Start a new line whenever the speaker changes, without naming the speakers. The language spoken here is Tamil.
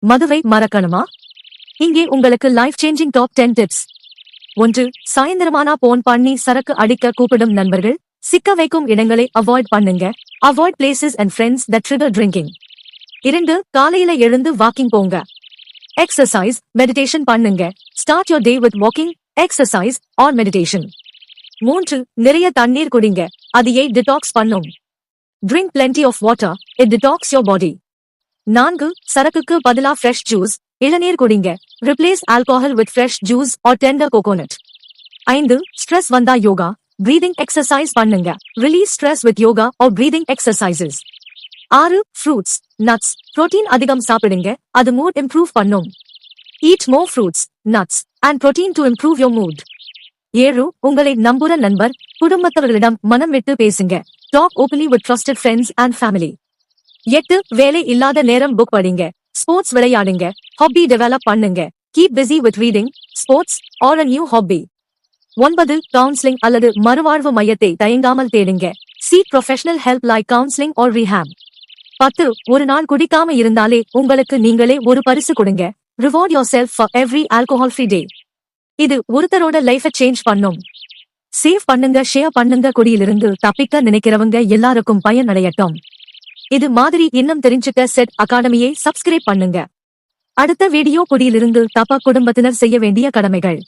மதுவை மறக்கணுமா? இங்கே உங்களுக்கு லைஃப் சேஞ்சிங் டாப் 10 டிப்ஸ். 1. சாயந்தரமானா போன் பண்ணி சரக்கு அடிக்க கூப்பிடும் நண்பர்கள், சிக்க வைக்கும் இடங்களை அவாய்ட் பண்ணுங்க. Avoid places and friends that trigger drinking. 2. காலையில எழுந்து வாக்கிங் போங்க. எக்ஸசைஸ், மெடிடேஷன் பண்ணுங்க. Start your day with walking, exercise R meditation. 3. நிறைய தண்ணீர் குடிங்க. அதையே டிடாக்ஸ் பண்ணும். Drink plenty of water, it detox your body. 4. சரக்குக்கு பதிலா fresh juice, இளநீர் குடிங்க. Replace alcohol with fresh juice or tender coconut. 5. Stress வந்தா யோகா, breathing exercise பண்ணுங்க. Release stress with yoga or breathing exercises. 6. fruits, nuts, protein அதிகம் சாப்பிடுங்க. அது mood improve பண்ணும். Eat more fruits, nuts, and protein to improve your mood. 7. உங்களை நம்புற நண்பர், குடும்பத்தவர்களிடம் மனம் விட்டு பேசுங்க. Talk openly with trusted friends and family. 8. வேலை இல்லாத நேரம் புக் படிங்க. ஸ்போர்ட்ஸ் விளையாடுங்க. ஹாபி டெவலப் பண்ணுங்க. Keep busy with reading, sports, or a new hobby. 9. Counselling அல்லது மறுவாழ்வு மையத்தை தயங்காமல் தேடுங்க. Seek professional help like counseling or rehab. 10. ஒரு நாள் குடிக்காம இருந்தாலே உங்களுக்கு நீங்களே ஒரு பரிசு கொடுங்க. Reward yourself for every alcohol-free day. இது ஒருத்தரோட லைஃபை சேஞ்ச் பண்ணும். சேவ் பண்ணுங்க, ஷேர் பண்ணுங்க. குடியிலிருந்து தப்பிக்க நினைக்கிறவங்க எல்லாருக்கும் பயன் அடையட்டும். இது மாதிரி இன்னும் தெரிஞ்சுக்க செட் அகாடமியை சப்ஸ்கிரைப் பண்ணுங்க. அடுத்த வீடியோ குடியிலிருந்து தப்ப குடும்பத்தினர் செய்ய வேண்டிய கடமைகள்.